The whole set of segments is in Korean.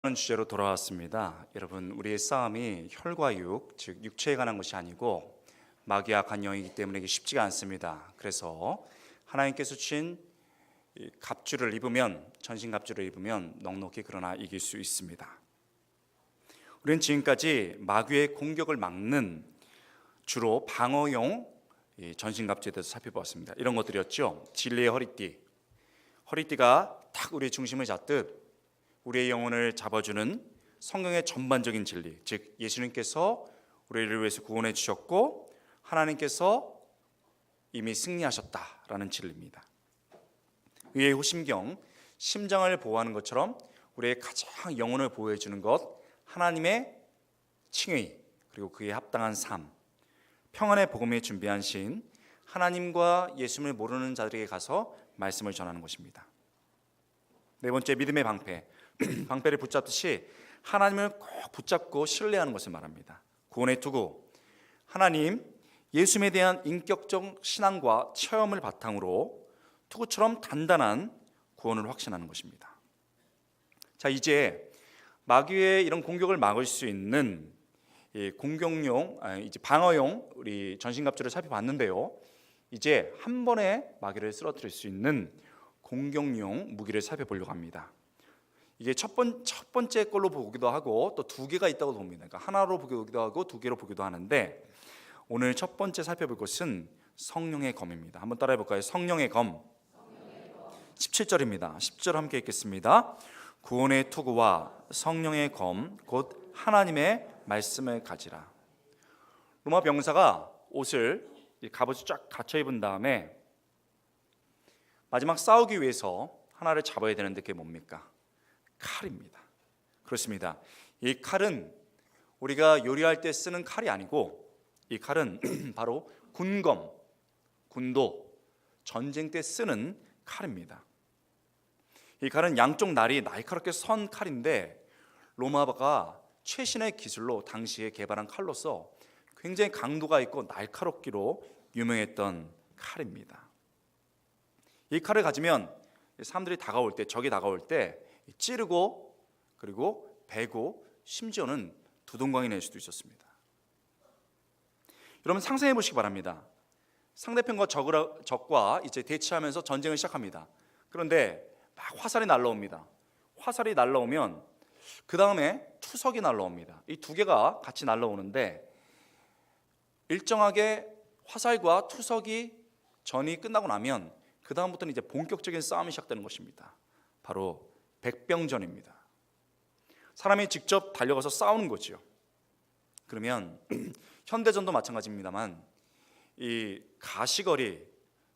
주제로 돌아왔습니다. 여러분, 우리의 싸움이 혈과 육, 즉 육체에 관한 것이 아니고 마귀와 간영이기 때문에 이게 쉽지가 않습니다. 그래서 하나님께서 주신 갑주를 입으면, 전신갑주를 입으면 넉넉히 그러나 이길 수 있습니다. 우리는 지금까지 마귀의 공격을 막는 주로 방어용 전신갑주에 대해서 살펴보았습니다. 이런 것들이었죠. 진리의 허리띠가 딱 우리의 중심을 잡듯 우리의 영혼을 잡아주는 성경의 전반적인 진리, 즉 예수님께서 우리를 위해서 구원해 주셨고 하나님께서 이미 승리하셨다라는 진리입니다. 의의 호심경, 심장을 보호하는 것처럼 우리의 가장 영혼을 보호해 주는 것, 하나님의 칭의, 그리고 그에 합당한 삶, 평안의 복음에 준비한 신, 하나님과 예수님을 모르는 자들에게 가서 말씀을 전하는 것입니다. 네 번째, 믿음의 방패. 방패를 붙잡듯이 하나님을 꼭 붙잡고 신뢰하는 것을 말합니다. 구원의 투구, 하나님, 예수님에 대한 인격적 신앙과 체험을 바탕으로 투구처럼 단단한 구원을 확신하는 것입니다. 자, 이제 마귀의 이런 공격을 막을 수 있는 이제 방어용 우리 전신갑주를 살펴봤는데요. 이제 한 번에 마귀를 쓰러뜨릴 수 있는 공격용 무기를 살펴보려고 합니다. 이게 첫 번째 걸로 보기도 하고 또 두 개가 있다고 봅니다. 그러니까 하나로 보기도 하고 두 개로 보기도 하는데 오늘 첫 번째 살펴볼 것은 성령의 검입니다. 한번 따라해 볼까요? 성령의 검. 17절입니다. 10절 함께 읽겠습니다. 구원의 투구와 성령의 검 곧 하나님의 말씀을 가지라. 로마 병사가 옷을 갑옷을 쫙 갖춰 입은 다음에 마지막 싸우기 위해서 하나를 잡아야 되는데 그게 뭡니까? 칼입니다. 그렇습니다. 이 칼은 우리가 요리할 때 쓰는 칼이 아니고 이 칼은 바로 군검, 군도, 전쟁 때 쓰는 칼입니다. 이 칼은 양쪽 날이 날카롭게 선 칼인데 로마가 최신의 기술로 당시에 개발한 칼로서 굉장히 강도가 있고 날카롭기로 유명했던 칼입니다. 이 칼을 가지면 사람들이 다가올 때, 적이 다가올 때 찌르고 그리고 베고 심지어는 두동강이 낼 수도 있었습니다. 여러분 상상해 보시기 바랍니다. 상대편과 적과 이제 대치하면서 전쟁을 시작합니다. 그런데 막 화살이 날라옵니다. 화살이 날라오면 그 다음에 투석이 날라옵니다. 이 두 개가 같이 날라오는데 일정하게 화살과 투석이 전이 끝나고 나면 그 다음부터는 이제 본격적인 싸움이 시작되는 것입니다. 바로 백병전입니다. 사람이 직접 달려가서 싸우는 거죠. 그러면 현대전도 마찬가지입니다만 이 가시거리,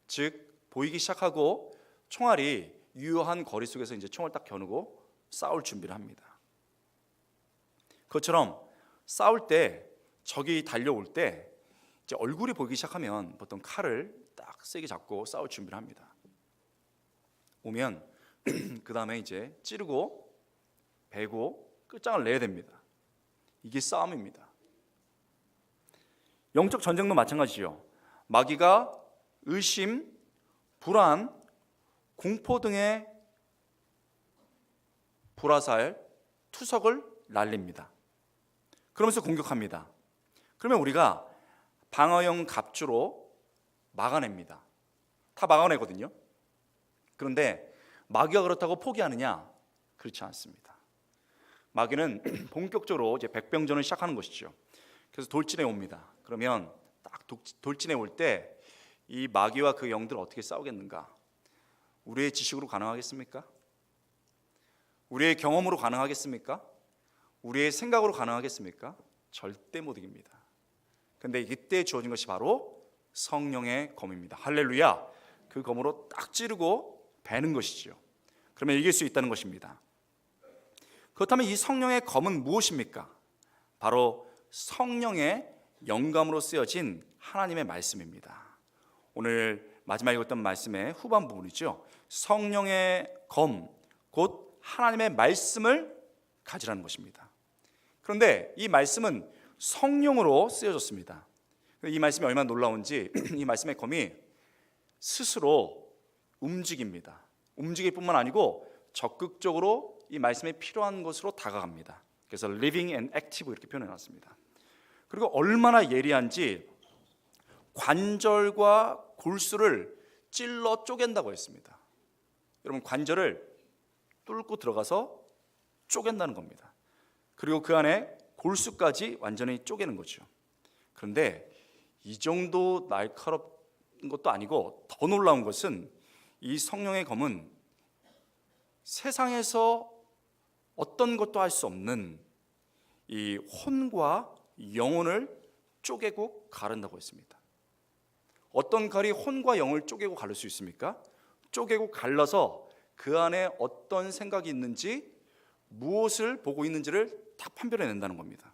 즉 보이기 시작하고 총알이 유효한 거리 속에서 이제 총을 딱 겨누고 싸울 준비를 합니다. 그것처럼 싸울 때 적이 달려올 때 이제 얼굴이 보이기 시작하면 보통 칼을 딱 세게 잡고 싸울 준비를 합니다. 오면 그 다음에 이제 찌르고 베고 끝장을 내야 됩니다. 이게 싸움입니다. 영적 전쟁도 마찬가지죠. 마귀가 의심, 불안, 공포 등의 불화살, 투석을 날립니다. 그러면서 공격합니다. 그러면 우리가 방어용 갑주로 막아냅니다. 다 막아내거든요. 그런데 마귀가 그렇다고 포기하느냐? 그렇지 않습니다. 마귀는 본격적으로 이제 백병전을 시작하는 것이죠. 그래서 돌진해 옵니다. 그러면 딱 돌진해 올 때 이 마귀와 그 영들 어떻게 싸우겠는가? 우리의 지식으로 가능하겠습니까? 우리의 경험으로 가능하겠습니까? 우리의 생각으로 가능하겠습니까? 절대 못 이깁니다. 그런데 이때 주어진 것이 바로 성령의 검입니다. 할렐루야! 그 검으로 딱 찌르고 베는 것이죠. 그러면 이길 수 있다는 것입니다. 그렇다면 이 성령의 검은 무엇입니까? 바로 성령의 영감으로 쓰여진 하나님의 말씀입니다. 오늘 마지막 읽었던 말씀의 후반 부분이죠. 성령의 검, 곧 하나님의 말씀을 가지라는 것입니다. 그런데 이 말씀은 성령으로 쓰여졌습니다. 이 말씀이 얼마나 놀라운지 이 말씀의 검이 스스로 움직입니다. 움직일 뿐만 아니고 적극적으로 이 말씀에 필요한 것으로 다가갑니다. 그래서 living and active 이렇게 표현해 놨습니다. 그리고 얼마나 예리한지 관절과 골수를 찔러 쪼갠다고 했습니다. 여러분, 관절을 뚫고 들어가서 쪼갠다는 겁니다. 그리고 그 안에 골수까지 완전히 쪼개는 거죠. 그런데 이 정도 날카로운 것도 아니고 더 놀라운 것은 이 성령의 검은 세상에서 어떤 것도 할 수 없는 이 혼과 영혼을 쪼개고 가른다고 했습니다. 어떤 칼이 혼과 영을 쪼개고 가를 수 있습니까? 쪼개고 갈라서 그 안에 어떤 생각이 있는지, 무엇을 보고 있는지를 딱 판별해낸다는 겁니다.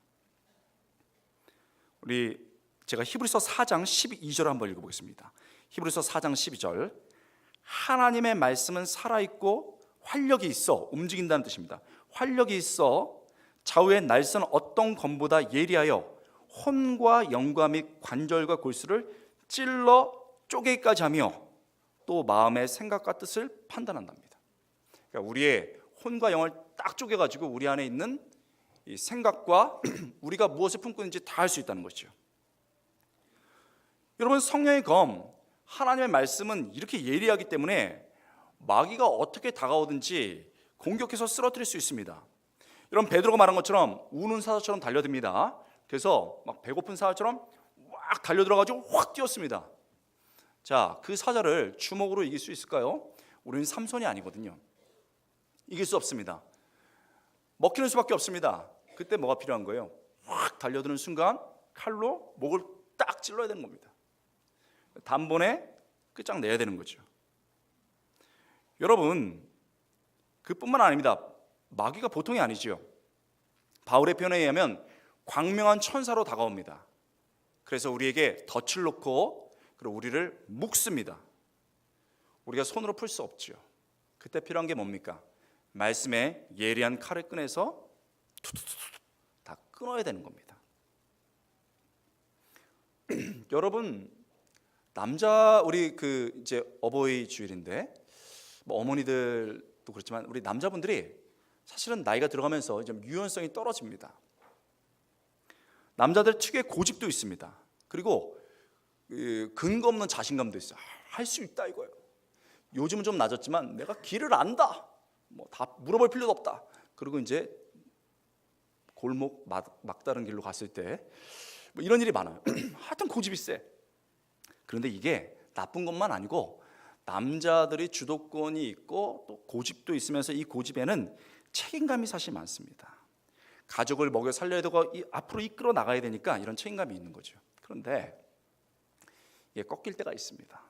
제가 히브리서 4장 12절을 한번 읽어보겠습니다. 히브리서 4장 12절. 하나님의 말씀은 살아있고 활력이 있어, 움직인다는 뜻입니다. 활력이 있어 좌우의 날선 어떤 검보다 예리하여 혼과 영과 및 관절과 골수를 찔러 쪼개기까지 하며 또 마음의 생각과 뜻을 판단한답니다. 그러니까 우리의 혼과 영을 딱 쪼개가지고 우리 안에 있는 이 생각과 우리가 무엇을 품고 있는지 다 알 수 있다는 것이죠. 여러분, 성령의 검, 하나님의 말씀은 이렇게 예리하기 때문에 마귀가 어떻게 다가오든지 공격해서 쓰러뜨릴 수 있습니다. 여러분, 베드로가 말한 것처럼 우는 사자처럼 달려듭니다. 그래서 막 배고픈 사자처럼 막 달려들어가지고 확 뛰었습니다. 자, 그 사자를 주먹으로 이길 수 있을까요? 우리는 삼손이 아니거든요. 이길 수 없습니다. 먹히는 수밖에 없습니다. 그때 뭐가 필요한 거예요? 확 달려드는 순간 칼로 목을 딱 찔러야 되는 겁니다. 단번에 끝장내야 되는 거죠. 여러분, 그뿐만 아닙니다. 마귀가 보통이 아니죠. 바울의 표현에 의하면 광명한 천사로 다가옵니다. 그래서 우리에게 덫을 놓고 그리고 우리를 묶습니다. 우리가 손으로 풀 수 없죠. 그때 필요한 게 뭡니까? 말씀에 예리한 칼을 꺼내서 투투투투 다 끊어야 되는 겁니다. 여러분, 우리 이제 어버이 주일인데 어머니들도 그렇지만 우리 남자분들이 사실은 나이가 들어가면서 좀 유연성이 떨어집니다. 남자들 특유의 고집도 있습니다. 그리고 근거 없는 자신감도 있어요. 할 수 있다 이거예요. 요즘은 좀 낮았지만 내가 길을 안다. 다 물어볼 필요도 없다. 그리고 이제 골목 막다른 길로 갔을 때 이런 일이 많아요. 하여튼 고집이 세. 그런데 이게 나쁜 것만 아니고 남자들이 주도권이 있고 또 고집도 있으면서 이 고집에는 책임감이 사실 많습니다. 가족을 먹여 살려야 되고 앞으로 이끌어 나가야 되니까 이런 책임감이 있는 거죠. 그런데 이게 꺾일 때가 있습니다.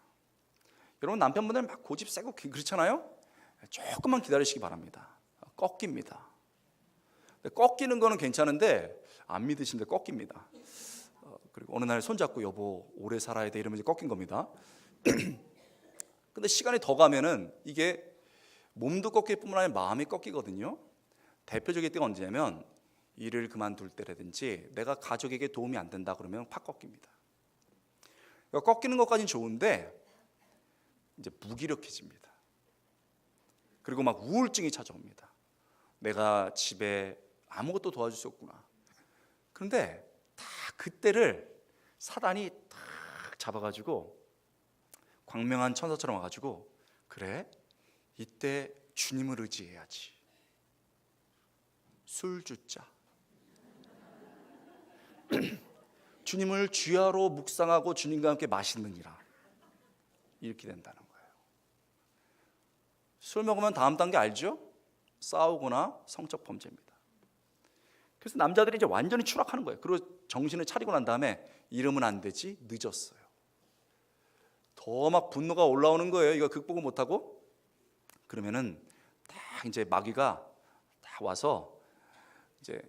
여러분, 남편분들 막 고집 세고 그렇잖아요. 조금만 기다리시기 바랍니다. 꺾입니다. 꺾이는 거는 괜찮은데 안 믿으시는데 꺾입니다. 그리고 어느 날 손잡고 여보 오래 살아야 돼 이러면 이제 꺾인 겁니다. 근데 시간이 더 가면은 이게 몸도 꺾일 뿐만 아니라 마음이 꺾이거든요. 대표적인 때가 언제냐면 일을 그만둘 때라든지 내가 가족에게 도움이 안 된다 그러면 팍 꺾입니다. 그러니까 꺾이는 것까지는 좋은데 이제 무기력해집니다. 그리고 막 우울증이 찾아옵니다. 내가 집에 아무것도 도와줄 수 없구나. 그런데 다 그때를 사단이 딱 잡아가지고 광명한 천사처럼 와가지고 그래? 이때 주님을 의지해야지. 술 주자. 주님을 주야로 묵상하고 주님과 함께 마시느니라. 이렇게 된다는 거예요. 술 먹으면 다음 단계 알죠? 싸우거나 성적 범죄입니다. 그래서 남자들이 이제 완전히 추락하는 거예요. 그리고 정신을 차리고 난 다음에 이러면 안 되지, 늦었어요. 더 막 분노가 올라오는 거예요. 이거 극복을 못하고. 그러면은 딱 이제 마귀가 다 와서 이제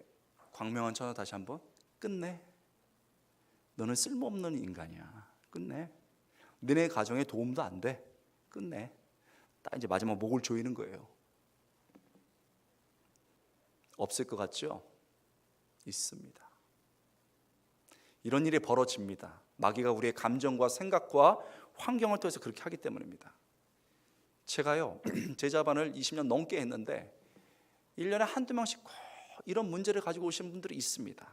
광명한 천사 다시 한번 끝내. 너는 쓸모없는 인간이야. 끝내. 너네 가정에 도움도 안 돼. 끝내. 딱 이제 마지막 목을 조이는 거예요. 없을 것 같죠? 있습니다. 이런 일이 벌어집니다. 마귀가 우리의 감정과 생각과 환경을 통해서 그렇게 하기 때문입니다. 제가요 제자반을 20년 넘게 했는데 1년에 한두 명씩 꼭 이런 문제를 가지고 오시는 분들이 있습니다.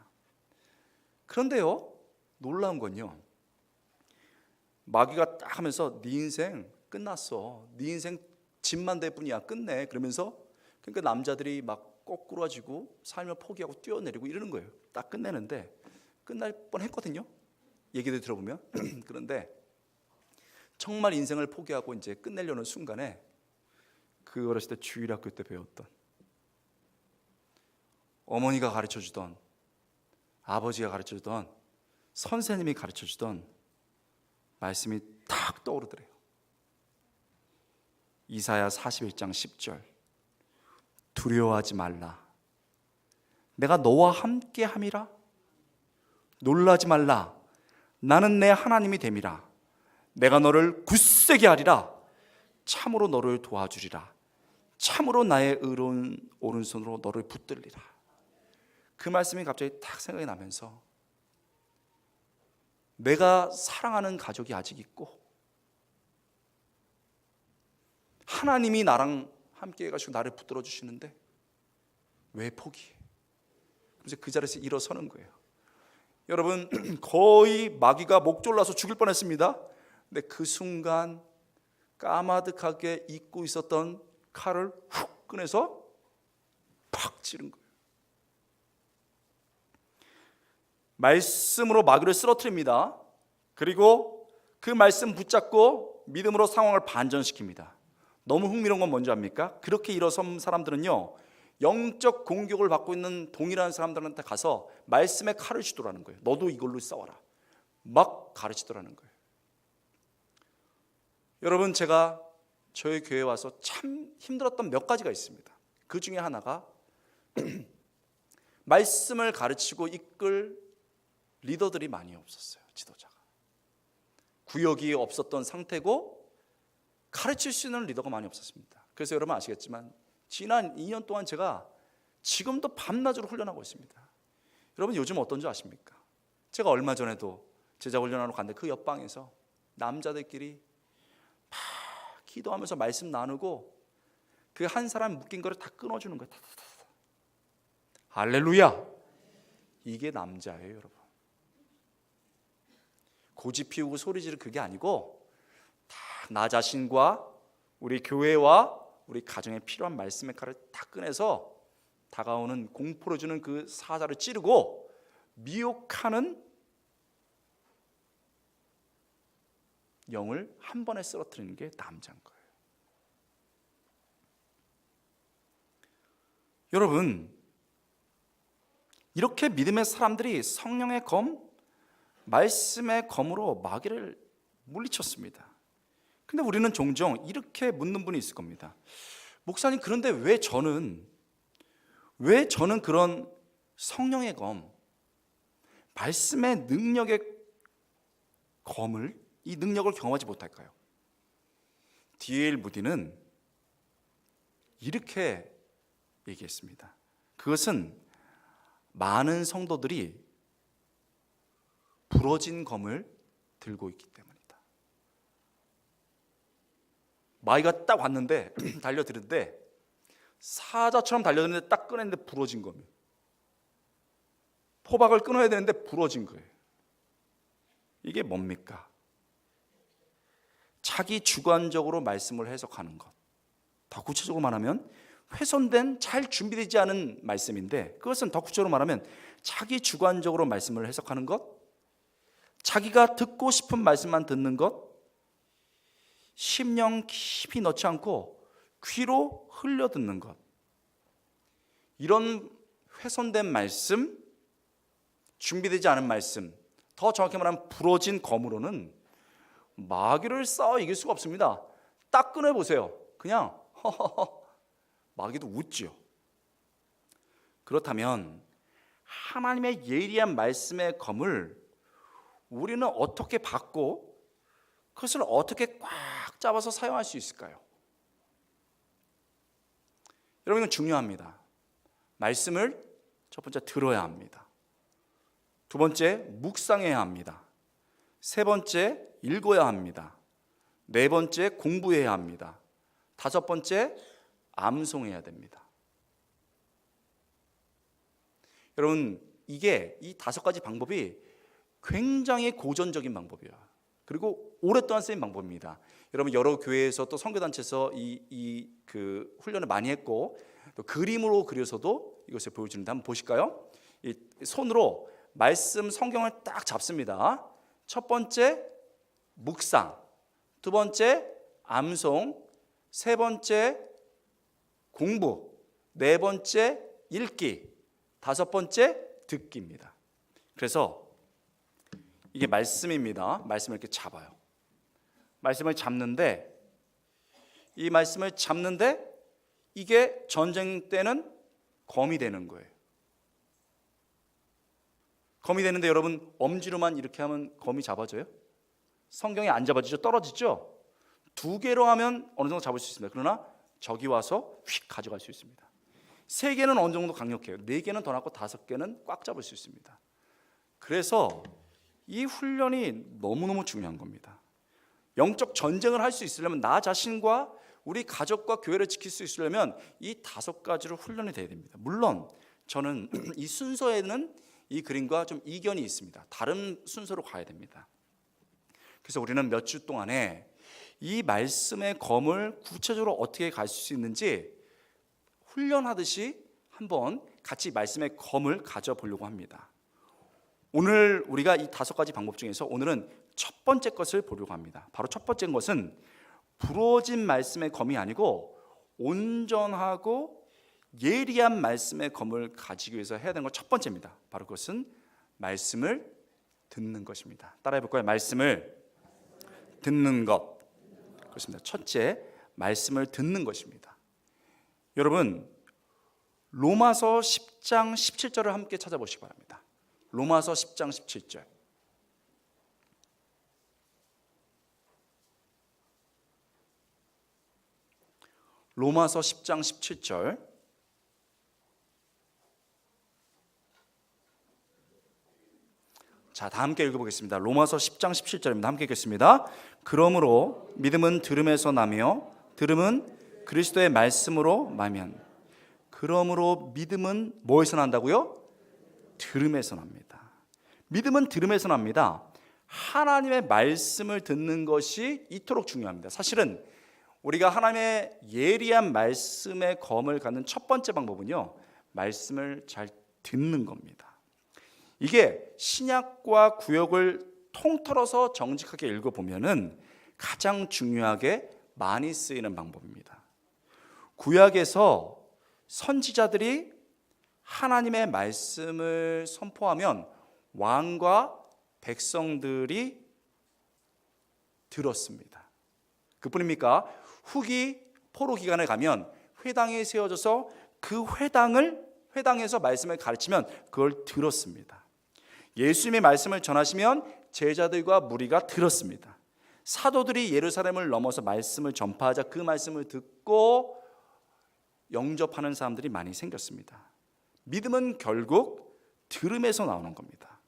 그런데요, 놀라운 건요, 마귀가 딱 하면서 네 인생 끝났어, 네 인생 집만 될 뿐이야, 끝내. 그러면서 그러니까 남자들이 막 꼬꾸라지고 삶을 포기하고 뛰어내리고 이러는 거예요. 딱 끝내는데 끝날 뻔했거든요, 얘기들 들어보면. 그런데 정말 인생을 포기하고 이제 끝내려는 순간에 그 어렸을 때 주일학교 때 배웠던, 어머니가 가르쳐주던, 아버지가 가르쳐주던, 선생님이 가르쳐주던 말씀이 탁 떠오르더래요. 이사야 41장 10절, 두려워하지 말라, 내가 너와 함께 함이라. 놀라지 말라, 나는 내 하나님이 됨이라. 내가 너를 굳세게 하리라. 참으로 너를 도와주리라. 참으로 나의 의로운 오른손으로 너를 붙들리라. 그 말씀이 갑자기 딱 생각이 나면서 내가 사랑하는 가족이 아직 있고 하나님이 나랑 함께 해가지고 나를 붙들어 주시는데 왜 포기해? 그래서 그 자리에서 일어서는 거예요. 여러분, 거의 마귀가 목 졸라서 죽을 뻔했습니다. 근데 그 순간 까마득하게 잊고 있었던 칼을 훅 꺼내서 팍 찌른 거예요. 말씀으로 마귀를 쓰러뜨립니다. 그리고 그 말씀 붙잡고 믿음으로 상황을 반전시킵니다. 너무 흥미로운 건 뭔지 압니까? 그렇게 일어선 사람들은요, 영적 공격을 받고 있는 동일한 사람들한테 가서 말씀의 칼을 쥐더라는 거예요. 너도 이걸로 싸워라, 막 가르치더라는 거예요. 여러분, 제가 저희 교회에 와서 참 힘들었던 몇 가지가 있습니다. 그 중에 하나가 말씀을 가르치고 이끌 리더들이 많이 없었어요. 지도자가 구역이 없었던 상태고 가르칠 수 있는 리더가 많이 없었습니다. 그래서 여러분 아시겠지만 지난 2년 동안 제가 지금도 밤낮으로 훈련하고 있습니다. 여러분, 요즘 어떤 줄 아십니까? 제가 얼마 전에도 제자 훈련하러 갔는데 그 옆방에서 남자들끼리 막 기도하면서 말씀 나누고 그 한 사람 묶인 거를 다 끊어주는 거예요. 할렐루야! 이게 남자예요, 여러분. 고집 피우고 소리 지르는 그게 아니고 다 나 자신과 우리 교회와 우리 가정에 필요한 말씀의 칼을 다 꺼내서 다가오는 공포를 주는 그 사자를 찌르고 미혹하는 영을 한 번에 쓰러뜨리는 게 남자인 거예요. 여러분, 이렇게 믿음의 사람들이 성령의 검, 말씀의 검으로 마귀를 물리쳤습니다. 근데 우리는 종종 이렇게 묻는 분이 있을 겁니다. 목사님, 그런데 왜 저는 그런 성령의 검, 말씀의 능력의 검을, 이 능력을 경험하지 못할까요? D.L. 무디는 이렇게 얘기했습니다. 그것은 많은 성도들이 부러진 검을 들고 있기 때문이다. 마귀가 딱 왔는데 달려드는데 사자처럼 달려드는데 딱 꺼냈는데 부러진 검이에요. 포박을 끊어야 되는데 부러진 거예요. 이게 뭡니까? 자기 주관적으로 말씀을 해석하는 것. 더 구체적으로 말하면 훼손된, 잘 준비되지 않은 말씀인데, 그것은 더 구체적으로 말하면 자기 주관적으로 말씀을 해석하는 것, 자기가 듣고 싶은 말씀만 듣는 것, 심령 깊이 넣지 않고 귀로 흘려 듣는 것. 이런 훼손된 말씀, 준비되지 않은 말씀, 더 정확히 말하면 부러진 검으로는 마귀를 싸워 이길 수가 없습니다. 딱 꺼내보세요. 그냥 허허허, 마귀도 웃지요. 그렇다면 하나님의 예리한 말씀의 검을 우리는 어떻게 받고 그것을 어떻게 꽉 잡아서 사용할 수 있을까요? 여러분, 이건 중요합니다. 말씀을 첫 번째 들어야 합니다. 두 번째 묵상해야 합니다. 세 번째 읽어야 합니다. 네 번째 공부해야 합니다. 다섯 번째 암송해야 됩니다. 여러분, 이게 이 5가지 방법이 굉장히 고전적인 방법이야. 그리고 오랫동안 쓰인 방법입니다. 여러분, 여러 교회에서 또 선교단체에서 그 훈련을 많이 했고, 또 그림으로 그려서도 이것을 보여주는데 한번 보실까요? 이 손으로 말씀 성경을 딱 잡습니다. 첫 번째 묵상, 두 번째 암송, 세 번째 공부, 네 번째 읽기, 다섯 번째 듣기입니다. 그래서 이게 말씀입니다. 말씀을 이렇게 잡아요. 말씀을 잡는데, 이 말씀을 잡는데 이게 전쟁 때는 검이 되는 거예요. 검이 되는데 여러분, 엄지로만 이렇게 하면 검이 잡아져요? 성경이 안 잡아지죠? 떨어지죠? 2개로 하면 어느 정도 잡을 수 있습니다. 그러나 적이 와서 휙 가져갈 수 있습니다. 3개는 어느 정도 강력해요. 4개는 더 낫고 5개는 꽉 잡을 수 있습니다. 그래서 이 훈련이 너무너무 중요한 겁니다. 영적 전쟁을 할 수 있으려면, 나 자신과 우리 가족과 교회를 지킬 수 있으려면 이 5가지로 훈련이 돼야 됩니다. 물론 저는 이 순서에는 이 그림과 좀 이견이 있습니다. 다른 순서로 가야 됩니다. 그래서 우리는 몇 주 동안에 이 말씀의 검을 구체적으로 어떻게 갈 수 있는지 훈련하듯이 한번 같이 말씀의 검을 가져보려고 합니다. 오늘 우리가 이 5가지 방법 중에서 오늘은 첫 번째 것을 보려고 합니다. 바로 첫 번째 것은 부러진 말씀의 검이 아니고 온전하고 예리한 말씀의 검을 가지기 위해서 해야 되는 것 첫 번째입니다. 바로 그것은 말씀을 듣는 것입니다. 따라해 볼까요? 말씀을 듣는 것. 그렇습니다. 첫째, 말씀을 듣는 것입니다. 여러분, 로마서 10장 17절을 함께 찾아보시기 바랍니다. 로마서 10장 17절. 로마서 10장 17절. 자, 다 함께 읽어보겠습니다. 로마서 10장 17절입니다. 함께 읽겠습니다. 그러므로 믿음은 들음에서 나며 들음은 그리스도의 말씀으로 말미암. 그러므로 믿음은 뭐에서 난다고요? 들음에서 납니다. 믿음은 들음에서 납니다. 하나님의 말씀을 듣는 것이 이토록 중요합니다. 사실은 우리가 하나님의 예리한 말씀의 검을 갖는 첫 번째 방법은요, 말씀을 잘 듣는 겁니다. 이게 신약과 구약을 통틀어서 정직하게 읽어보면은 가장 중요하게 많이 쓰이는 방법입니다. 구약에서 선지자들이 하나님의 말씀을 선포하면 왕과 백성들이 들었습니다. 그뿐입니까? 후기 포로 기간에 가면 회당이 세워져서 그 회당에서 말씀을 가르치면 그걸 들었습니다. 예수님의 말씀을 전하시면 제자들과 무리가 들었습니다. 사도들이 예루살렘을 넘어서 말씀을 전파하자 그 말씀을 듣고 영접하는 사람들이 많이 생겼습니다. 믿음은 결국 들음에서 나오는 겁니다.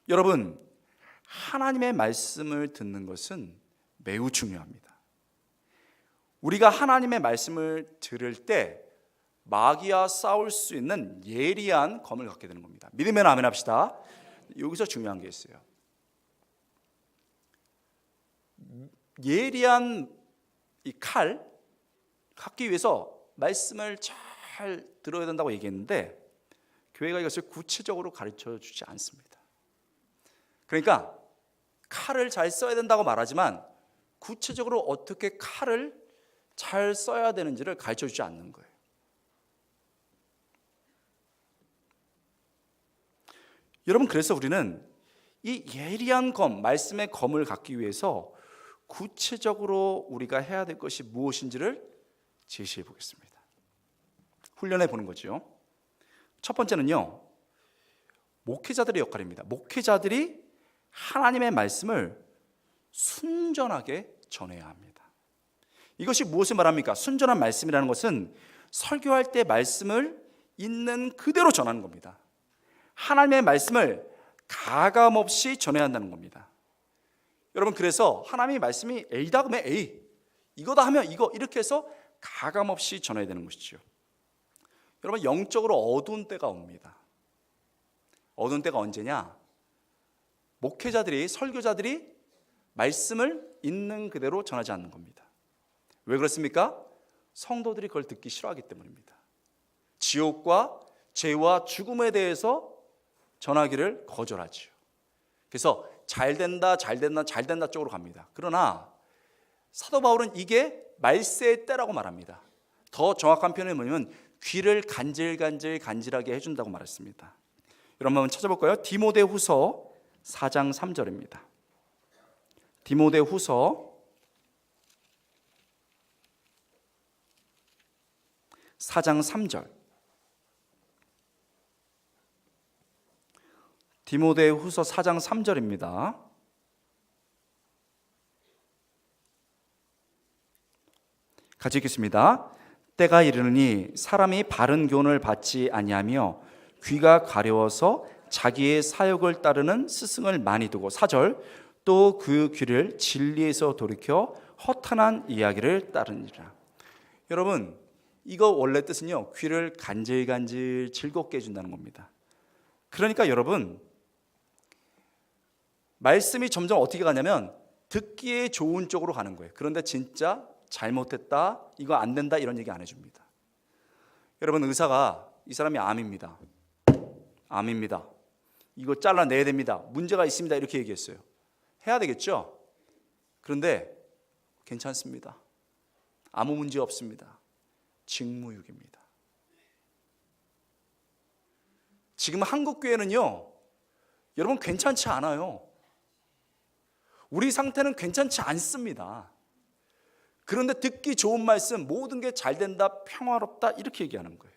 여러분, 하나님의 말씀을 듣는 것은 매우 중요합니다. 우리가 하나님의 말씀을 들을 때 마귀와 싸울 수 있는 예리한 검을 갖게 되는 겁니다. 믿으면 아멘 합시다. 여기서 중요한 게 있어요. 예리한 이 칼 갖기 위해서 말씀을 잘 들어야 된다고 얘기했는데 교회가 이것을 구체적으로 가르쳐 주지 않습니다. 그러니까 칼을 잘 써야 된다고 말하지만 구체적으로 어떻게 칼을 잘 써야 되는지를 가르쳐 주지 않는 거예요. 여러분, 그래서 우리는 이 예리한 검, 말씀의 검을 갖기 위해서 구체적으로 우리가 해야 될 것이 무엇인지를 제시해 보겠습니다. 훈련해 보는 거죠. 첫 번째는요, 목회자들의 역할입니다. 목회자들이 하나님의 말씀을 순전하게 전해야 합니다. 이것이 무엇을 말합니까? 순전한 말씀이라는 것은 설교할 때 말씀을 있는 그대로 전하는 겁니다. 하나님의 말씀을 가감없이 전해야 한다는 겁니다. 여러분, 그래서 하나님의 말씀이 A다 그러면 A, 이거다 하면 이거, 이렇게 해서 가감없이 전해야 되는 것이죠. 여러분, 영적으로 어두운 때가 옵니다. 어두운 때가 언제냐? 목회자들이, 설교자들이 말씀을 있는 그대로 전하지 않는 겁니다. 왜 그렇습니까? 성도들이 그걸 듣기 싫어하기 때문입니다. 지옥과 죄와 죽음에 대해서 전하기를 거절하지요. 그래서 잘된다 쪽으로 갑니다. 그러나 사도 바울은 이게 말세의 때라고 말합니다. 더 정확한 표현은 뭐냐면 귀를 간질간질하게 해준다고 말했습니다. 여러분 한번 찾아볼까요? 디모데후서 4장 3절입니다. 디모데후서 4장 3절. 디모데후서 4장 3절입니다. 같이 읽겠습니다. 때가 이르느니 사람이 바른 교훈을 받지 아니하며 귀가 가려워서 자기의 사욕을 따르는 스승을 많이 두고, 4절, 또 그 귀를 진리에서 돌이켜 허탄한 이야기를 따르니라. 여러분, 이거 원래 뜻은요, 귀를 간질간질 즐겁게 해준다는 겁니다. 그러니까 여러분, 말씀이 점점 어떻게 가냐면 듣기에 좋은 쪽으로 가는 거예요. 그런데 진짜 잘못했다, 이거 안 된다, 이런 얘기 안 해줍니다. 여러분, 의사가 이 사람이 암입니다. 이거 잘라내야 됩니다. 문제가 있습니다. 이렇게 얘기했어요. 해야 되겠죠? 그런데 괜찮습니다. 아무 문제 없습니다. 직무유기입니다. 지금 한국 교회는요, 여러분 괜찮지 않아요. 우리 상태는 괜찮지 않습니다. 그런데 듣기 좋은 말씀, 모든 게 잘 된다, 평화롭다, 이렇게 얘기하는 거예요.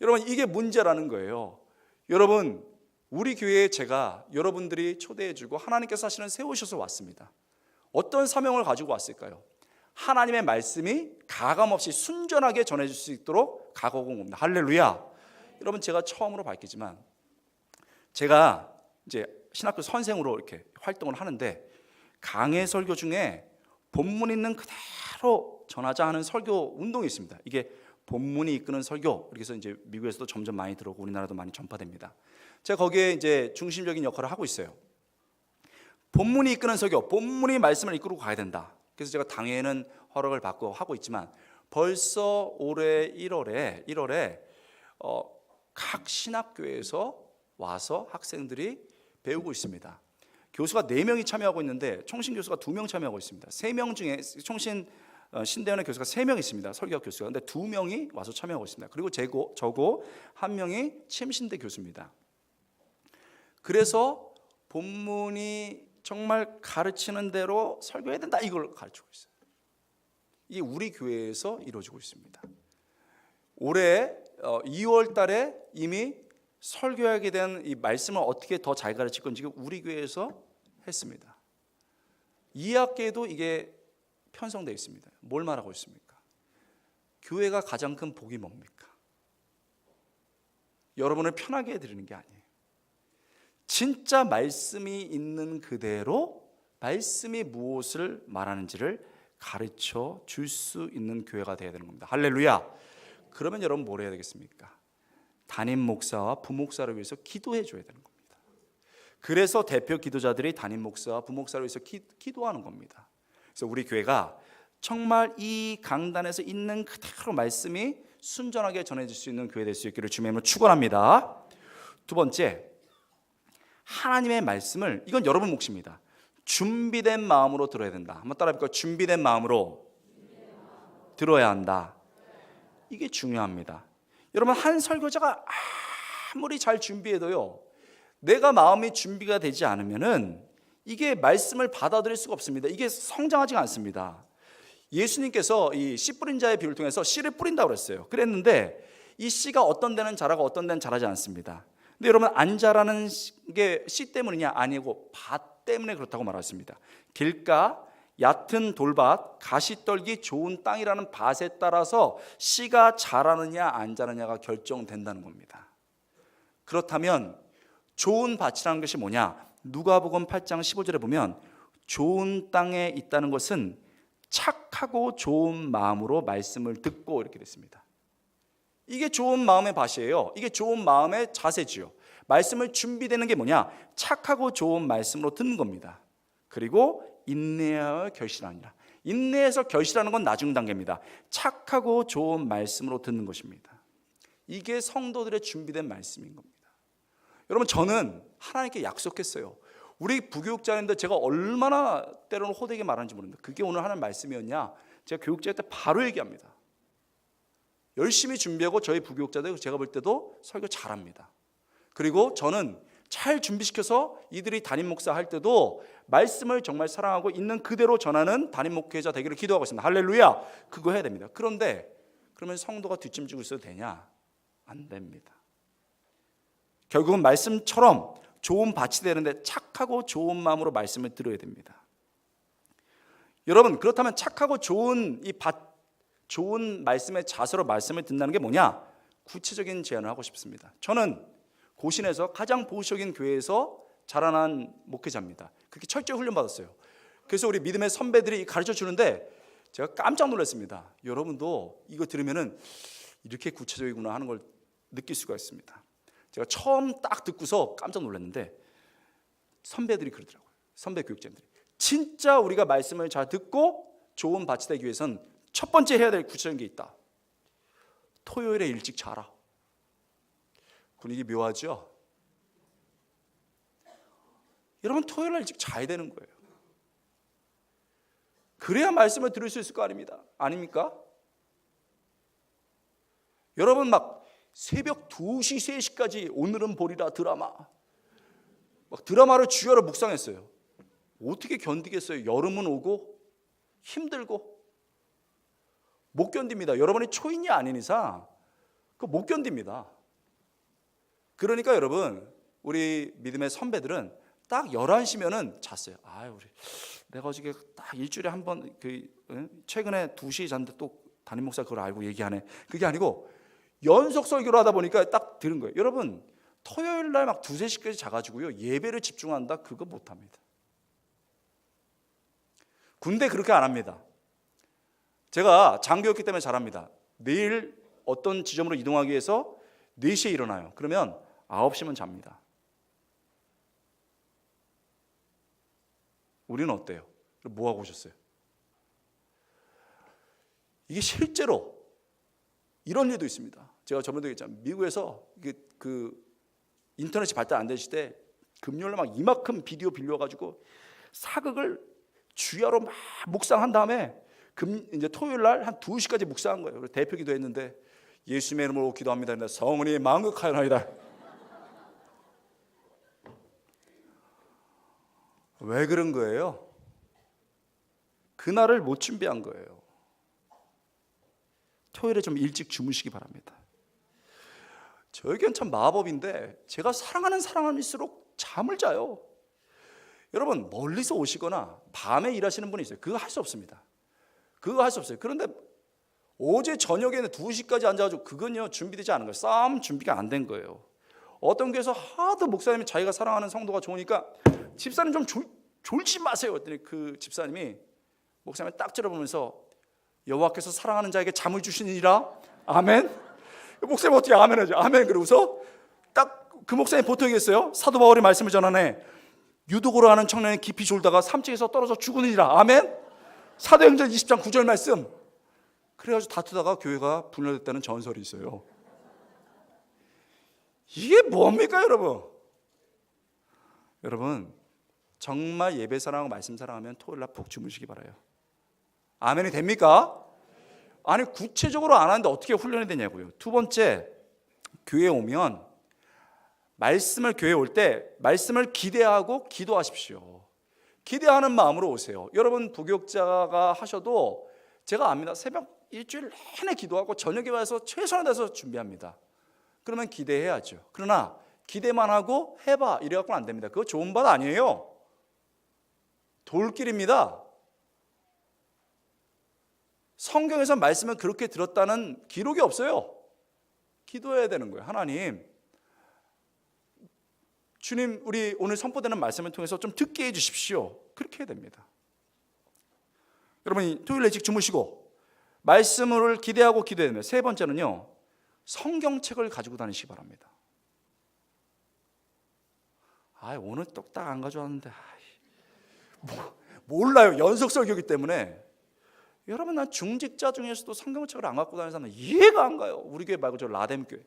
여러분, 이게 문제라는 거예요. 여러분, 우리 교회에 제가 여러분들이 초대해주고 하나님께서 사실은 세우셔서 왔습니다. 어떤 사명을 가지고 왔을까요? 하나님의 말씀이 가감없이 순전하게 전해질 수 있도록 가고 온 겁니다. 할렐루야. 여러분, 제가 처음으로 밝히지만 제가 이제 신학교 선생으로 이렇게 활동을 하는데 강해 설교 중에 본문 있는 그대로 전하자 하는 설교 운동이 있습니다. 이게 본문이 이끄는 설교, 그래서 이제 미국에서도 점점 많이 들어오고 우리나라도 많이 전파됩니다. 제가 거기에 이제 중심적인 역할을 하고 있어요. 본문이 이끄는 설교, 본문이 말씀을 이끌고 가야 된다. 그래서 제가 당회에는 허락을 받고 하고 있지만 벌써 올해 1월에 각 신학교에서 와서 학생들이 배우고 있습니다. 교수가 4명이 참여하고 있는데 총신 교수가 2명 참여하고 있습니다. 3명 중에 총신 신대원의 교수가 3명 있습니다. 설교학 교수가. 근데 2명이 와서 참여하고 있습니다. 그리고 저고 1명이 침신대 교수입니다. 그래서 본문이 정말 가르치는 대로 설교해야 된다, 이걸 가르치고 있어요. 이게 우리 교회에서 이루어지고 있습니다. 올해 2월 달에 이미 설교하게 된 이 말씀을 어떻게 더 잘 가르칠 건지 우리 교회에서 했습니다. 2학기에도 이게 편성되어 있습니다. 뭘 말하고 있습니까? 교회가 가장 큰 복이 뭡니까? 여러분을 편하게 해드리는 게 아니에요. 진짜 말씀이 있는 그대로 말씀이 무엇을 말하는지를 가르쳐 줄 수 있는 교회가 되어야 되는 겁니다. 할렐루야. 그러면 여러분 뭘 해야 되겠습니까? 담임 목사와 부목사를 위해서 기도해 줘야 되는 겁니다. 그래서 대표 기도자들이 담임 목사와 부목사를 위해서 기도하는 겁니다. 그래서 우리 교회가 정말 이 강단에서 있는 그대로 말씀이 순전하게 전해질 수 있는 교회 될 수 있기를 주님의 이름으로 축원합니다. 두 번째, 하나님의 말씀을, 이건 여러분 몫입니다. 준비된 마음으로 들어야 된다. 한번 따라해 볼까요? 준비된 마음으로 들어야 한다. 이게 중요합니다. 여러분, 한 설교자가 아무리 잘 준비해도요, 내가 마음이 준비가 되지 않으면은 이게 말씀을 받아들일 수가 없습니다. 이게 성장하지가 않습니다. 예수님께서 이 씨 뿌린 자의 비유를 통해서 씨를 뿌린다고 그랬어요. 그랬는데 이 씨가 어떤 데는 자라고 어떤 데는 자라지 않습니다. 근데 여러분, 안 자라는 게 씨 때문이냐? 아니고 밭 때문에 그렇다고 말했습니다. 길가, 얕은 돌밭, 가시떨기 좋은 땅이라는 밭에 따라서 씨가 자라느냐 안 자라느냐가 결정된다는 겁니다. 그렇다면 좋은 밭이라는 것이 뭐냐? 누가복음 8장 15절에 보면 좋은 땅에 있다는 것은 착하고 좋은 마음으로 말씀을 듣고, 이렇게 됐습니다. 이게 좋은 마음의 밭이에요. 이게 좋은 마음의 자세지요. 말씀을 준비되는 게 뭐냐? 착하고 좋은 말씀으로 듣는 겁니다. 그리고 인내하여 결실하니라. 인내해서 결실하는 건 나중 단계입니다. 착하고 좋은 말씀으로 듣는 것입니다. 이게 성도들의 준비된 말씀인 겁니다. 여러분, 저는 하나님께 약속했어요. 우리 부교육자인데 제가 얼마나 때로는 호되게 말하는지 모릅니다. 그게 오늘 하나님 말씀이었냐? 제가 교육자 때 바로 얘기합니다. 열심히 준비하고 저희 부교육자들 제가 볼 때도 설교 잘합니다. 그리고 저는 잘 준비시켜서 이들이 담임 목사 할 때도 말씀을 정말 사랑하고 있는 그대로 전하는 담임 목회자 되기를 기도하고 있습니다. 할렐루야. 그거 해야 됩니다. 그런데 그러면 성도가 뒷짐지고 있어도 되냐? 안 됩니다. 결국은 말씀처럼 좋은 밭이 되는데 착하고 좋은 마음으로 말씀을 들어야 됩니다. 여러분, 그렇다면 착하고 좋은 이 밭, 좋은 말씀의 자세로 말씀을 듣는다는 게 뭐냐? 구체적인 제안을 하고 싶습니다. 저는 고신에서 가장 보수적인 교회에서 자라난 목회자입니다. 그렇게 철저히 훈련받았어요. 그래서 우리 믿음의 선배들이 가르쳐 주는데 제가 깜짝 놀랐습니다. 여러분도 이거 들으면은 이렇게 구체적이구나 하는 걸 느낄 수가 있습니다. 제가 처음 딱 듣고서 깜짝 놀랐는데 선배들이 그러더라고요. 선배 교육자들이 진짜 우리가 말씀을 잘 듣고 좋은 밭이 되기 위해선 첫 번째 해야 될 구체적인 게 있다. 토요일에 일찍 자라. 분위기 묘하죠? 여러분, 토요일에 일찍 자야 되는 거예요. 그래야 말씀을 들을 수 있을 거 아닙니까? 여러분, 막 새벽 2시, 3시까지 오늘은 보리라 드라마, 막 드라마를 주야로 묵상했어요. 어떻게 견디겠어요? 여름은 오고 힘들고 못 견딥니다. 여러분이 초인이 아닌 이상 그거 못 견딥니다. 그러니까 여러분, 우리 믿음의 선배들은 딱 11시면은 잤어요. 내가 어저께 딱 일주일에 한 번 최근에 2시에 잤는데 또 담임 목사 그걸 알고 얘기하네. 그게 아니고 연속 설교를 하다 보니까 딱 들은 거예요. 여러분, 토요일 날 막 2, 3시까지 자가지고요 예배를 집중한다? 그거 못합니다. 군대 그렇게 안 합니다. 제가 장교였기 때문에 잘합니다. 내일 어떤 지점으로 이동하기 위해서 4시에 일어나요. 그러면 9시면 잡니다. 우리는 어때요? 뭐 하고 오셨어요? 이게 실제로 이런 일도 있습니다. 제가 저번에 얘기했잖아요. 미국에서 인터넷이 발달 안 되실 때 금요일에 막 이만큼 비디오 빌려가지고 사극을 주야로 막 묵상한 다음에 이제 토요일 날 한 2시까지 묵상한 거예요. 대표 기도했는데 예수님의 이름으로 기도합니다. 성은이 만극하여나이다. 왜 그런 거예요? 그날을 못 준비한 거예요. 토요일에 좀 일찍 주무시기 바랍니다. 저에겐 참 마법인데 제가 사랑하는 사람일수록 잠을 자요. 여러분, 멀리서 오시거나 밤에 일하시는 분이 있어요. 그거 할 수 없습니다. 그거 할 수 없어요. 그런데 어제 저녁에는 2시까지 앉아가지고 그건요 준비되지 않은 거예요. 싸움 준비가 안 된 거예요. 어떤 교회에서 하도 목사님이 자기가 사랑하는 성도가 좋으니까 집사님 좀 졸지 마세요 그랬더니 그 집사님이 목사님을 딱 째려보면서 여호와께서 사랑하는 자에게 잠을 주시니라. 아멘. 목사님 어떻게 아멘 하죠? 아멘. 그러고서 딱 그 목사님 보통 얘기했어요. 사도 바울의 말씀을 전하네. 유독으로 하는 청년이 깊이 졸다가 삼층에서 떨어져 죽으니라. 아멘. 사도행전 20장 9절 말씀. 그래가지고 다투다가 교회가 분열됐다는 전설이 있어요. 이게 뭡니까 여러분? 여러분, 정말 예배 사랑하고 말씀 사랑하면 토요일 날 푹 주무시기 바라요. 아멘이 됩니까? 아니, 구체적으로 안 하는데 어떻게 훈련이 되냐고요. 두 번째, 교회에 오면 말씀을 교회에 올 때 말씀을 기대하고 기도하십시오. 기대하는 마음으로 오세요. 여러분, 부교육자가 하셔도 제가 압니다. 새벽 일주일 내내 기도하고 저녁에 와서 최선을 다해서 준비합니다. 그러면 기대해야죠. 그러나 기대만 하고 해봐 이래갖고는 안 됩니다. 그거 좋은 밭 아니에요. 돌길입니다. 성경에서 말씀을 그렇게 들었다는 기록이 없어요. 기도해야 되는 거예요. 하나님, 주님, 우리 오늘 선포되는 말씀을 통해서 좀 듣게 해주십시오. 그렇게 해야 됩니다. 여러분이 토요일 일찍 주무시고 말씀을 기대하고 기도해야 됩니다. 세 번째는요, 성경책을 가지고 다니시기 바랍니다. 오늘 똑딱 안 가져왔는데 몰라요. 연속 설교이기 때문에. 여러분, 난 중직자 중에서도 성경책을 안 갖고 다니는 사람은 이해가 안 가요. 우리 교회 말고 저 라뎀 교회.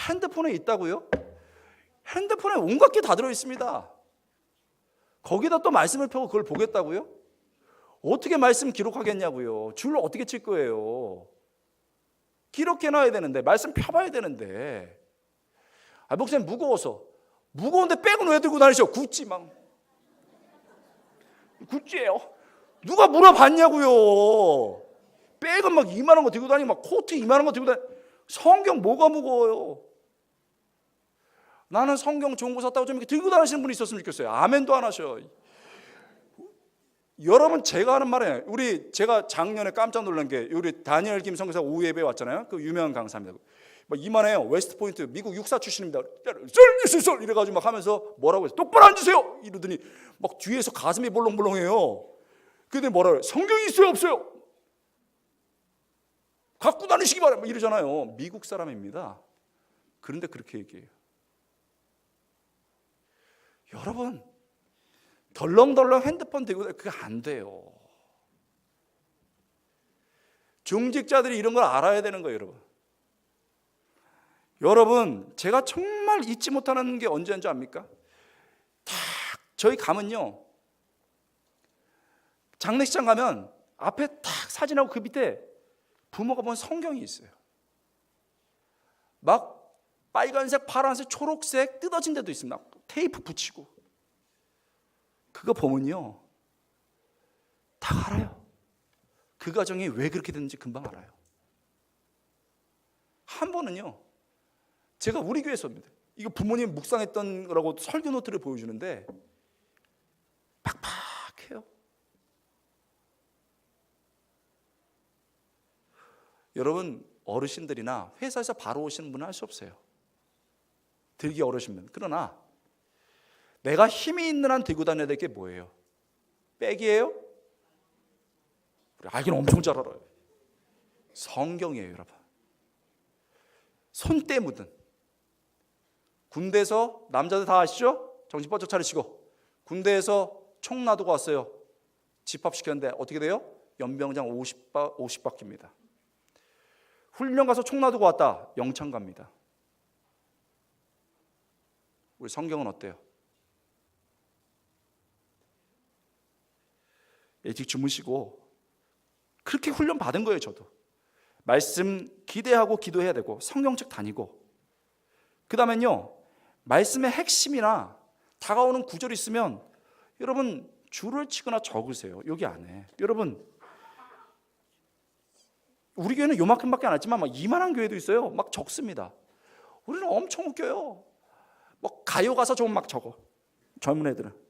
핸드폰에 있다고요? 핸드폰에 온갖 게 다 들어있습니다. 거기다 또 말씀을 펴고 그걸 보겠다고요? 어떻게 말씀 기록하겠냐고요? 줄 어떻게 칠 거예요? 기록해놔야 되는데, 말씀 펴봐야 되는데. 목사님 무거워서. 무거운데 백은 왜 들고 다니셔? 구찌 막. 구찌예요. 누가 물어봤냐고요? 백은 막 이만한 거 들고 다니고 막 코트 이만한 거 들고 다니고. 성경 뭐가 무거워요? 나는 성경 좋은 거 샀다고 좀 이렇게 들고 다니시는 분이 있었으면 좋겠어요. 아멘도 안 하셔. 여러분, 제가 하는 말에 제가 작년에 깜짝 놀란 게 우리 다니엘 김 선교사 오후 예배에 왔잖아요. 그 유명한 강사입니다. 막 이만해요. 웨스트 포인트 미국 육사 출신입니다. 썰 이래가지고 막 하면서 뭐라고 해서 똑바로 앉으세요 이러더니 막 뒤에서 가슴이 볼렁볼렁해요. 근데 뭐라고 해요? 성경이 있어요 없어요? 갖고 다니시기 바랍니다 이러잖아요. 미국 사람입니다. 그런데 그렇게 얘기해요. 여러분, 덜렁덜렁 핸드폰 들고 그게 안 돼요. 중직자들이 이런 걸 알아야 되는 거예요. 여러분, 제가 정말 잊지 못하는 게 언제인 줄 압니까? 저희 가면요, 장례식장 가면 앞에 딱 사진하고 그 밑에 부모가 본 성경이 있어요. 막 빨간색, 파란색, 초록색 뜯어진 데도 있습니다. 테이프 붙이고. 그거 보면요, 다 알아요. 그 가정이 왜 그렇게 됐는지 금방 알아요. 한 번은요, 제가 우리 교회에서입니다. 이거 부모님 묵상했던 거라고 설교 노트를 보여주는데 팍팍해요. 여러분, 어르신들이나 회사에서 바로 오시는 분은 할 수 없어요. 들기 어려우시면. 그러나 내가 힘이 있는 한 들고 다녀야 될 게 뭐예요? 백이에요? 알기는 엄청 잘 알아요. 성경이에요, 여러분. 손때 묻은. 군대에서 남자들 다 아시죠? 정신 번쩍 차리시고. 군대에서 총 놔두고 왔어요. 집합시켰는데 어떻게 돼요? 연병장 50바퀴입니다. 훈련 가서 총 놔두고 왔다. 영창 갑니다. 우리 성경은 어때요? 일찍 주무시고 그렇게 훈련 받은 거예요. 저도 말씀 기대하고 기도해야 되고 성경책 다니고, 그 다음엔요, 말씀의 핵심이나 다가오는 구절이 있으면 여러분 줄을 치거나 적으세요. 여기 안에. 여러분, 우리 교회는 요만큼밖에 안 했지만 막 이만한 교회도 있어요. 막 적습니다. 우리는 엄청 웃겨요. 막 가요 가사 좀 막 적어. 젊은 애들은.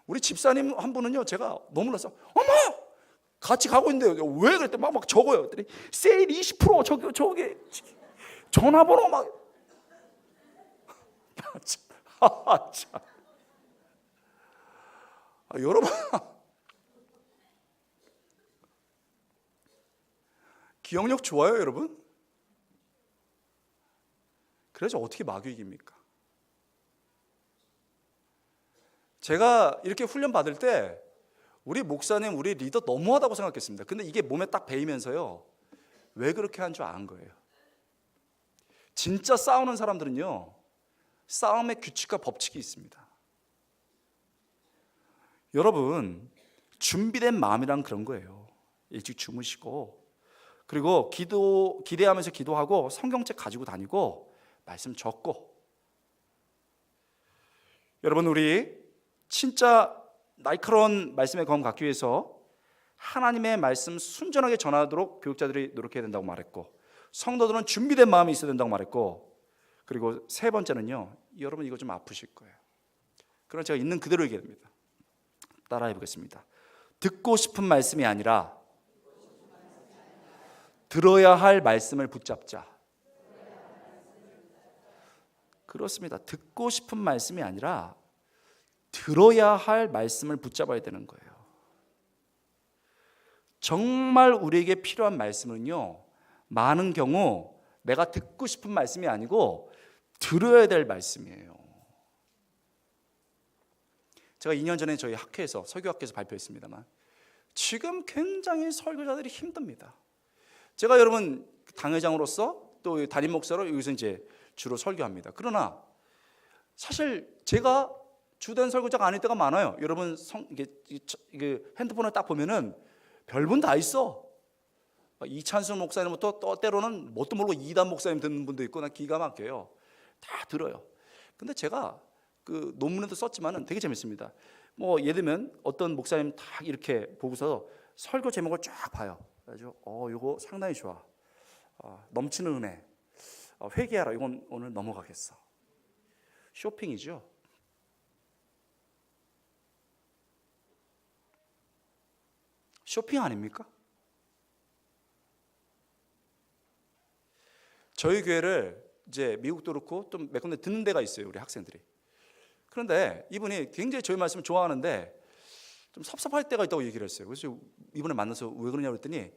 우리 집사님 한 분은요, 제가 너무 놀랐어. 어머! 같이 가고 있는데 왜 그랬대? 막 적어요. 그랬더니 세일 20% 저기 전화번호 막. 여러분, 기억력 좋아요, 여러분? 그래서 어떻게 마귀 이깁니까? 제가 이렇게 훈련 받을 때 우리 목사님, 우리 리더 너무하다고 생각했습니다. 근데 이게 몸에 딱 배이면서요, 왜 그렇게 한 줄 안 거예요. 진짜 싸우는 사람들은요, 싸움의 규칙과 법칙이 있습니다. 여러분, 준비된 마음이란 그런 거예요. 일찍 주무시고, 그리고 기대하면서 기도하고 성경책 가지고 다니고 말씀 적고. 여러분, 우리 진짜 날카로운 말씀의 검 갖기 위해서 하나님의 말씀 순전하게 전하도록 교육자들이 노력해야 된다고 말했고, 성도들은 준비된 마음이 있어야 된다고 말했고, 그리고 세 번째는요, 여러분 이거 좀 아프실 거예요. 그럼 제가 있는 그대로 얘기합니다. 따라해 보겠습니다. 듣고 싶은 말씀이 아니라 들어야 할 말씀을 붙잡자. 그렇습니다. 듣고 싶은 말씀이 아니라 들어야 할 말씀을 붙잡아야 되는 거예요. 정말 우리에게 필요한 말씀은요, 많은 경우 내가 듣고 싶은 말씀이 아니고 들어야 될 말씀이에요. 제가 2년 전에 저희 학회에서 설교학회에서 발표했습니다만 지금 굉장히 설교자들이 힘듭니다. 제가 여러분 당회장으로서 또 담임 목사로 여기서 이제 주로 설교합니다. 그러나 사실 제가 주된 설교자가 아닐 때가 많아요. 여러분 이게 핸드폰을 딱 보면은 별분 다 있어. 이찬순 목사님부터 또 때로는 뭣도 모르고 이단 목사님 듣는 분도 있고 난 기가 막혀요. 다 들어요. 근데 제가 그 논문에도 썼지만은 되게 재밌습니다. 뭐 예를 들면 어떤 목사님 딱 이렇게 보고서 설교 제목을 쫙 봐요. 그래서 이거 상당히 좋아. 넘치는 은혜. 회개하라. 이건 오늘 넘어가겠어. 쇼핑이죠. 쇼핑 아닙니까? 저희 교회를 이제 미국도 그렇고 좀 몇 군데 듣는 데가 있어요. 우리 학생들이. 그런데 이분이 굉장히 저희 말씀을 좋아하는데 좀 섭섭할 때가 있다고 얘기를 했어요. 그래서 이번에 만나서 왜 그러냐고 그랬더니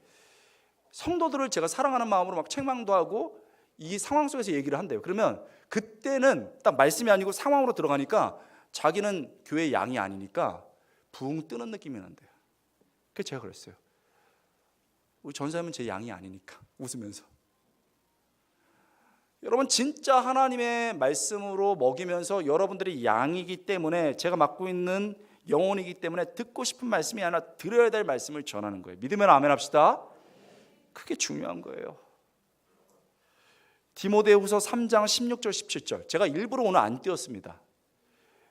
성도들을 제가 사랑하는 마음으로 막 책망도 하고 이 상황 속에서 얘기를 한대요. 그러면 그때는 딱 말씀이 아니고 상황으로 들어가니까 자기는 교회의 양이 아니니까 붕 뜨는 느낌이 난대요. 그래서 제가 그랬어요. 우리 전사님은 제 양이 아니니까 웃으면서. 여러분 진짜 하나님의 말씀으로 먹이면서 여러분들이 양이기 때문에 제가 맡고 있는 영혼이기 때문에 듣고 싶은 말씀이 아니라 들어야 될 말씀을 전하는 거예요. 믿으면 아멘 합시다. 그게 중요한 거예요. 디모데후서 3장 16절 17절 제가 일부러 오늘 안 띄웠습니다.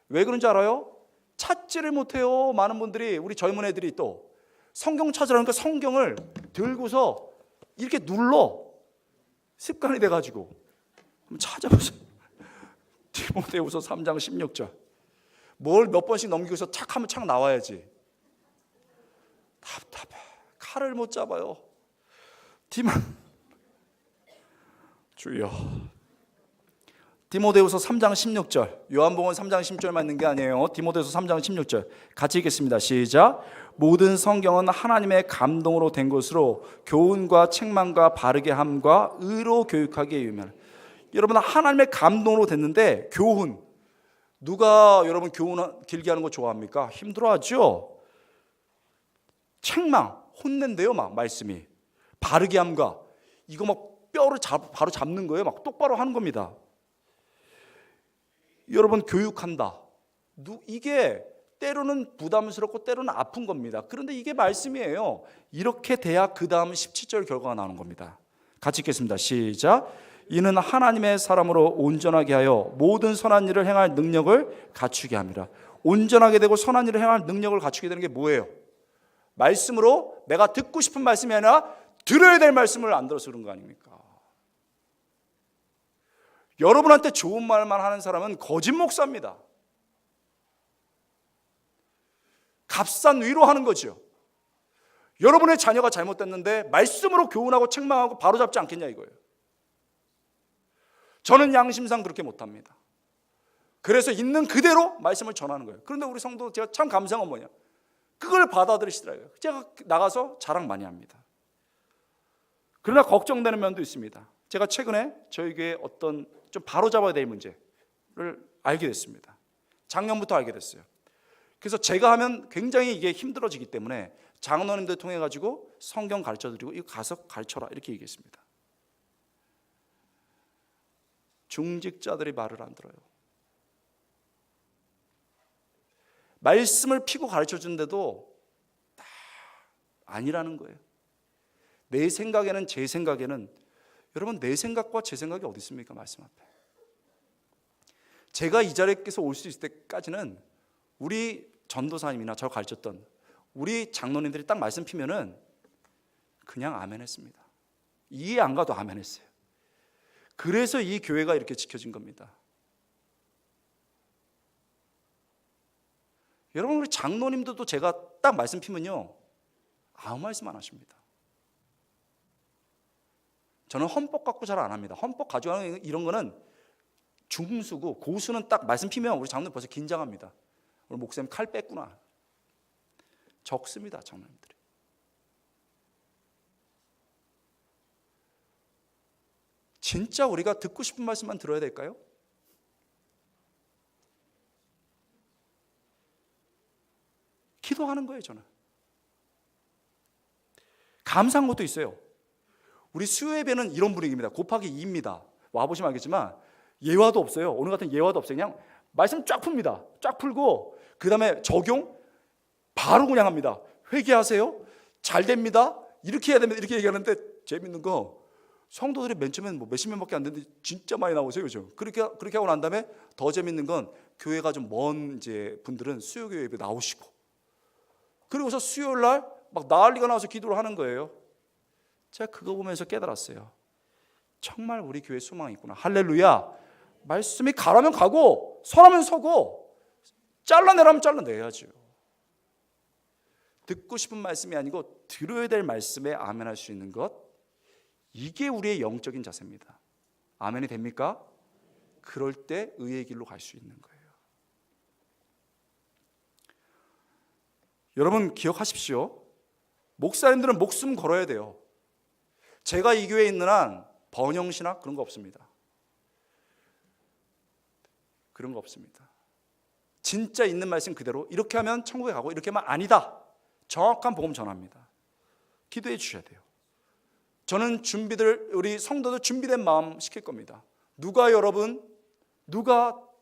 왜 그런지 알아요? 찾지를 못해요. 많은 분들이 우리 젊은 애들이 또 성경 찾으라니까 성경을 들고서 이렇게 눌러 습관이 돼가지고 한번 찾아보세요. 디모데후서 3장 16절 뭘 몇 번씩 넘기고서 착 하면 착 나와야지. 답답해. 칼을 못 잡아요. 주여. 디모데후서 3장 16절 요한복음 3장 16절만 있는 게 아니에요. 디모데후서 3장 16절 같이 읽겠습니다. 시작. 모든 성경은 하나님의 감동으로 된 것으로 교훈과 책망과 바르게 함과 의로 교육하기에 유명하다. 여러분 하나님의 감동으로 됐는데 교훈 누가 여러분 교훈 길게 하는 거 좋아합니까? 힘들어하죠. 책망 혼낸대요. 막 말씀이 바르게 함과 이거 막 뼈를 바로 잡는 거예요. 막 똑바로 하는 겁니다. 여러분 교육한다. 이게 때로는 부담스럽고 때로는 아픈 겁니다. 그런데 이게 말씀이에요. 이렇게 돼야 그 다음 17절 결과가 나오는 겁니다. 같이 읽겠습니다. 시작. 이는 하나님의 사람으로 온전하게 하여 모든 선한 일을 행할 능력을 갖추게 합니다. 온전하게 되고 선한 일을 행할 능력을 갖추게 되는 게 뭐예요? 말씀으로 내가 듣고 싶은 말씀이 아니라 들어야 될 말씀을 안 들어서 그런 거 아닙니까? 여러분한테 좋은 말만 하는 사람은 거짓 목사입니다. 값싼 위로하는 거죠. 여러분의 자녀가 잘못됐는데 말씀으로 교훈하고 책망하고 바로잡지 않겠냐 이거예요. 저는 양심상 그렇게 못합니다. 그래서 있는 그대로 말씀을 전하는 거예요. 그런데 우리 성도 제가 참 감사한 건 뭐냐, 그걸 받아들이시더라고요. 제가 나가서 자랑 많이 합니다. 그러나 걱정되는 면도 있습니다. 제가 최근에 저희 교회 어떤 좀 바로잡아야 될 문제를 알게 됐습니다. 작년부터 알게 됐어요. 그래서 제가 하면 굉장히 이게 힘들어지기 때문에 장로님들 통해 가지고 성경 가르쳐드리고 이거 가서 가르쳐라 이렇게 얘기했습니다. 중직자들이 말을 안 들어요. 말씀을 피고 가르쳐주는데도 다 아니라는 거예요. 내 생각에는 제 생각에는 여러분 내 생각과 제 생각이 어디 있습니까? 말씀 앞에. 제가 이 자리에서 올 수 있을 때까지는 우리 전도사님이나 저 가르쳤던 우리 장로님들이 딱 말씀 피면은 그냥 아멘 했습니다. 이해 안 가도 아멘 했어요. 그래서 이 교회가 이렇게 지켜진 겁니다. 여러분 우리 장로님들도 제가 딱 말씀 피면요 아무 말씀 안 하십니다. 저는 헌법 갖고 잘 안 합니다. 헌법 가져가는 이런 거는 중수고 고수는 딱 말씀 피면 우리 장로님 벌써 긴장합니다. 오늘 목사님 칼 뺐구나. 적습니다 장로님들이. 진짜 우리가 듣고 싶은 말씀만 들어야 될까요? 기도하는 거예요. 저는 감사한 것도 있어요. 우리 수요예배는 이런 분위기입니다. 곱하기 2입니다. 와보시면 알겠지만 예화도 없어요. 오늘 같은 예화도 없어요. 그냥 말씀 쫙 풉니다. 쫙 풀고 그 다음에 적용 바로 그냥 합니다. 회개하세요. 잘 됩니다. 이렇게 해야 됩니다. 이렇게 얘기하는데 재밌는 거 성도들이 맨 처음엔 뭐 몇십 명밖에 안 되는데 진짜 많이 나오세요. 그죠? 그렇게 하고 난 다음에 더 재밌는 건 교회가 좀 먼 이제 분들은 수요교회 예배 나오시고 그리고서 수요일 날 막 난리가 나와서 기도를 하는 거예요. 제가 그거 보면서 깨달았어요. 정말 우리 교회에 소망이 있구나. 할렐루야. 말씀이 가라면 가고 서라면 서고 잘라내라면 잘라내야죠. 듣고 싶은 말씀이 아니고 들어야 될 말씀에 아멘할 수 있는 것, 이게 우리의 영적인 자세입니다. 아멘이 됩니까? 그럴 때 의의 길로 갈 수 있는 거예요. 여러분 기억하십시오. 목사님들은 목숨 걸어야 돼요. 제가 이 교회에 있는 한 번영신학 그런 거 없습니다. 그런 거 없습니다. 진짜 있는 말씀 그대로 이렇게 하면 천국에 가고 이렇게 하면 아니다. 정확한 복음 전합니다. 기도해 주셔야 돼요. 저는 우리 성도들 준비된 마음 시킬 겁니다. 누가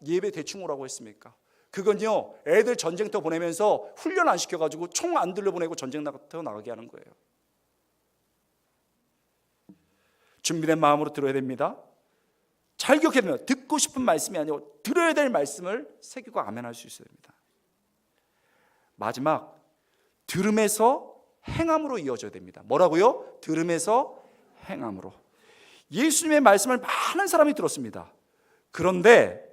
예배 대충 오라고 했습니까? 그건요, 애들 전쟁터 보내면서 훈련 안 시켜가지고 총 안 들려보내고 전쟁터 나가게 하는 거예요. 준비된 마음으로 들어야 됩니다. 잘 기억해야 됩니다. 듣고 싶은 말씀이 아니고 들어야 될 말씀을 새기고 아멘할 수 있어야 됩니다. 마지막, 들음에서 행함으로 이어져야 됩니다. 뭐라고요? 들음에서 행함으로. 예수님의 말씀을 많은 사람이 들었습니다. 그런데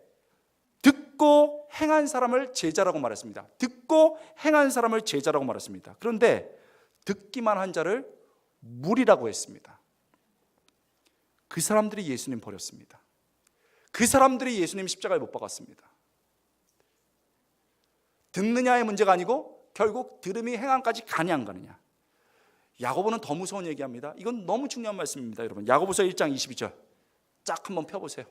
듣고 행한 사람을 제자라고 말했습니다. 듣고 행한 사람을 제자라고 말했습니다. 그런데 듣기만 한 자를 무리라고 했습니다. 그 사람들이 예수님 버렸습니다. 그 사람들이 예수님 십자가에 못 박았습니다. 듣느냐의 문제가 아니고 결국 들음이 행함까지 가냐 안 가느냐. 야고보는 더 무서운 얘기합니다. 이건 너무 중요한 말씀입니다. 여러분, 야고보서 1장 22절 쫙 한번 펴보세요.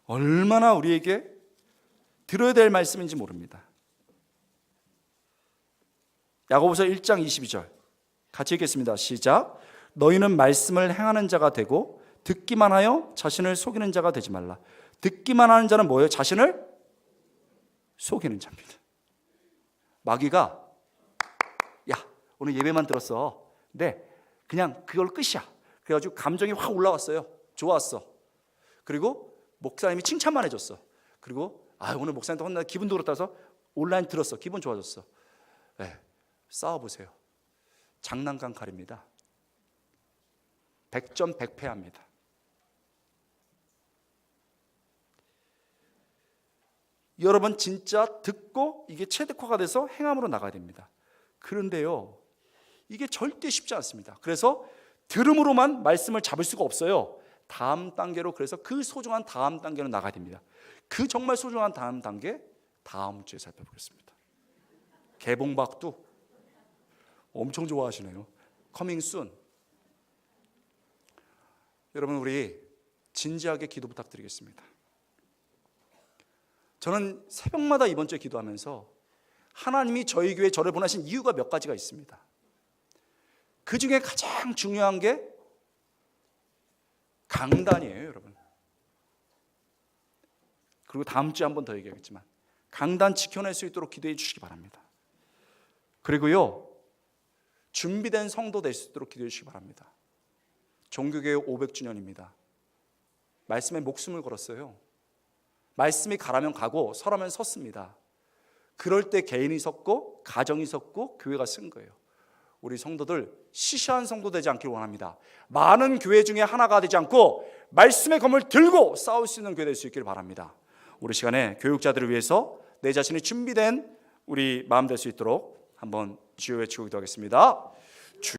얼마나 우리에게 들어야 될 말씀인지 모릅니다. 야고보서 1장 22절 같이 읽겠습니다. 시작. 너희는 말씀을 행하는 자가 되고 듣기만 하여 자신을 속이는 자가 되지 말라. 듣기만 하는 자는 뭐예요? 자신을 속이는 자입니다. 마귀가 야 오늘 예배만 들었어. 근데 그냥 그걸 끝이야. 그래가지고 감정이 확 올라왔어요. 좋았어. 그리고 목사님이 칭찬만 해줬어. 그리고 오늘 목사님한테 혼나 기분도 그렇다 해서 온라인 들었어. 기분 좋아졌어. 네, 싸워보세요. 장난감 칼입니다. 100점 100패합니다. 여러분 진짜 듣고 이게 체득화가 돼서 행함으로 나가야 됩니다. 그런데요, 이게 절대 쉽지 않습니다. 그래서 들음으로만 말씀을 잡을 수가 없어요. 다음 단계로, 그래서 그 소중한 다음 단계로 나가야 됩니다. 그 정말 소중한 다음 단계, 다음 주에 살펴보겠습니다. 개봉박두 엄청 좋아하시네요. Coming soon. 여러분, 우리 진지하게 기도 부탁드리겠습니다. 저는 새벽마다 이번 주에 기도하면서 하나님이 저희 교회에 저를 보내신 이유가 몇 가지가 있습니다. 그 중에 가장 중요한 게 강단이에요, 여러분. 그리고 다음 주에 한 번 더 얘기하겠지만 강단 지켜낼 수 있도록 기도해 주시기 바랍니다. 그리고요, 준비된 성도 될 수 있도록 기도해 주시기 바랍니다. 종교개혁 500주년입니다. 말씀에 목숨을 걸었어요. 말씀이 가라면 가고 서라면 섰습니다. 그럴 때 개인이 섰고 가정이 섰고 교회가 쓴 거예요. 우리 성도들 시시한 성도 되지 않기를 원합니다. 많은 교회 중에 하나가 되지 않고 말씀의 검을 들고 싸울 수 있는 교회 될 수 있기를 바랍니다. 우리 시간에 교육자들을 위해서 내 자신이 준비된 우리 마음 될 수 있도록 한번 주여 외치고 기도하겠습니다.